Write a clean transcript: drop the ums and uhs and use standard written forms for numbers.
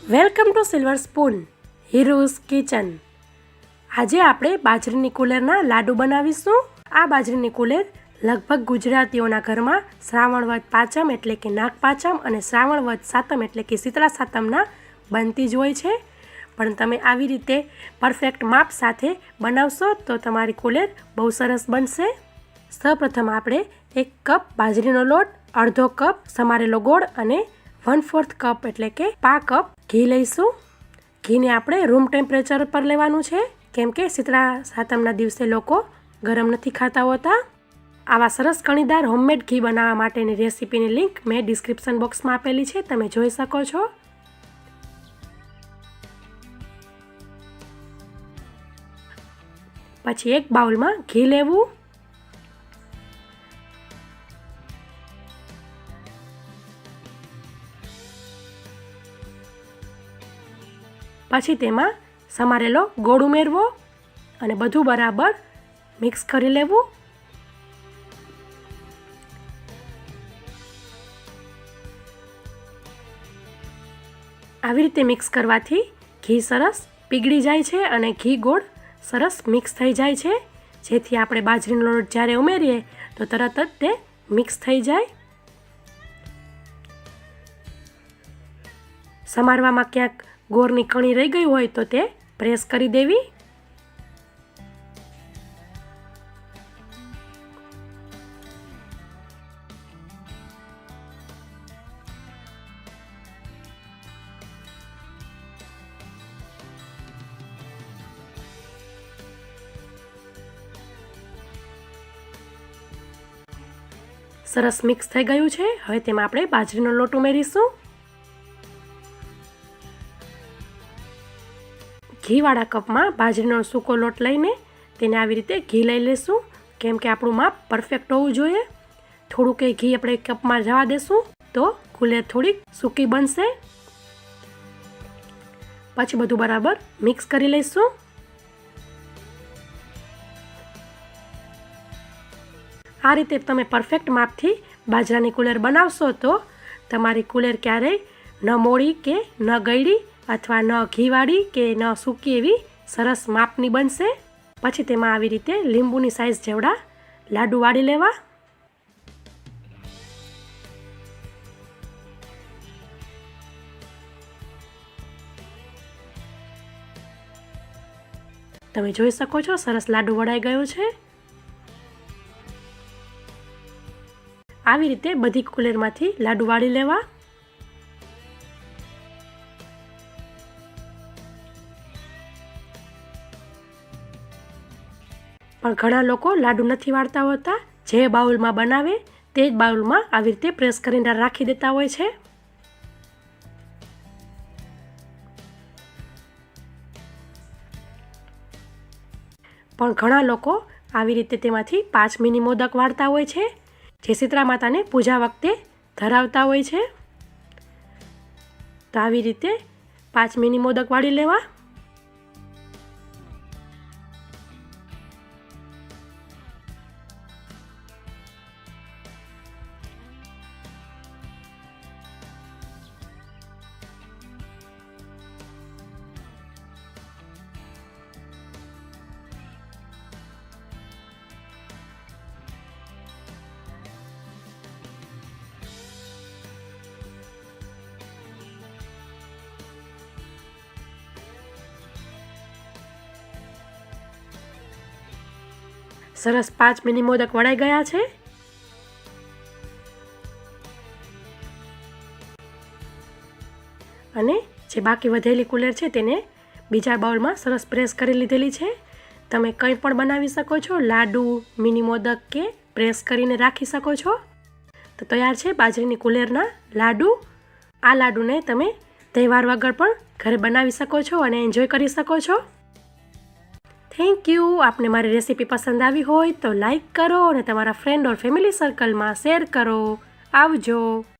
Welcome to silver spoon heroes kitchen. આજે આપણે બાજરીની કુલેરના લાડુ બનાવીશું. આ બાજરીની કુલેર લગભગ ગુજરાતીઓના ઘરમાં શ્રાવણ વદ પાંચમ એટલે કે નાગ પાંચમ અને શ્રાવણ વદ સાતમ એટલે કે શીતળા સાતમના બનતી જ હોય છે. પણ તમે આવી રીતે પરફેક્ટ માપ સાથે બનાવશો તો તમારી કુલેર બહુ સરસ બનશે. સૌપ્રથમ આપણે 1 કપ બાજરીનો લોટ, અડધો કપ સમારેલો ગોળ અને 1/4 કપ એટલે કે 5 કપ ઘી લઈશું. ઘીને આપણે રૂમ ટેમ્પરેચર પર લેવાનું છે, કેમ કે શીતળા સાતમના દિવસે લોકો ગરમ નથી ખાતા હોતા. આવા સરસ કણીદાર હોમમેડ ઘી બનાવવા માટેની રેસીપીની લિંક મેં ડિસ્ક્રિપ્શન બોક્સમાં આપેલી છે, તમે જોઈ શકો છો. પછી એક બાઉલમાં ઘી લેવું. પછી તેમાં સમારેલો ગોળ ઉમેરવો અને બધું બરાબર મિક્સ કરી લેવું. આવી રીતે મિક્સ કરવાથી ઘી સરસ પીગળી જાય છે અને ઘી ગોળ સરસ મિક્સ થઈ જાય છે, જેથી આપણે બાજરીનો લોટ જ્યારે ઉમેરીએ તો તરત જ તે મિક્સ થઈ જાય. સમારવામાં ક્યાંક ગોળની કણી રહી ગઈ હોય તો તે પ્રેસ કરી દેવી. સરસ મિક્સ થઈ ગયું છે. હવે તેમાં આપણે બાજરીનો લોટ ઉમેરીશું. ઘીવાળા કપમાં બાજરીનો સૂકો લોટ લઈને તેને આવી રીતે ઘી લઈ લેશું, કેમ કે આપણું માપ પરફેક્ટ હોવું જોઈએ. થોડુંક ઘી આપણે કપમાં જવા દેશું તો કુલેર થોડીક સૂકી બનશે. પછી બધું બરાબર મિક્સ કરી લઈશું. આ રીતે તમે પરફેક્ટ માપથી બાજરાની કુલેર બનાવશો તો તમારી કુલેર ક્યારેય ન મોળી કે ન ગળી અથવા ન ઘીવાળી કે ન સૂકી એવી સરસ માપની બનશે. પછી તેમાં આવી રીતે લીંબુની સાઈઝ જેવડા લાડુ વાળી લેવા. તમે જોઈ શકો છો સરસ લાડુ વળાઈ ગયો છે. આવી રીતે બધી કુલેરમાંથી લાડુ વાળી લેવા. પણ ઘણા લોકો લાડુ નથી વાળતા હોતા, જે બાઉલમાં બનાવે તે જ બાઉલમાં આવી રીતે પ્રેસ કરીને રાખી દેતા હોય છે. પણ ઘણા લોકો આવી રીતે તેમાંથી 5 મિની મોદક વાળતા હોય છે, જે શીતળા માતાને પૂજા વખતે ધરાવતા હોય છે. તો આવી રીતે 5 મિની મોદક વાળી લેવા. સરસ 5 મિની મોદક વળાઈ ગયા છે. અને જે બાકી વધેલી કુલેર છે તેને બીજા બાઉલમાં સરસ પ્રેસ કરી લીધેલી છે. તમે કંઈ પણ બનાવી શકો છો, લાડુ, મિની મોદક કે પ્રેસ કરીને રાખી શકો છો. તો તૈયાર છે બાજરીની કુલેરના લાડુ. આ લાડુને તમે તહેવાર વગર પણ ઘરે બનાવી શકો છો અને એન્જોય કરી શકો છો. Thank you. આપને મારી રેસીપી પસંદ આવી હોય તો લાઈક કરો અને તમારા ફ્રેન્ડ ઓર ફેમિલી સર્કલમાં શેર કરો. આવજો.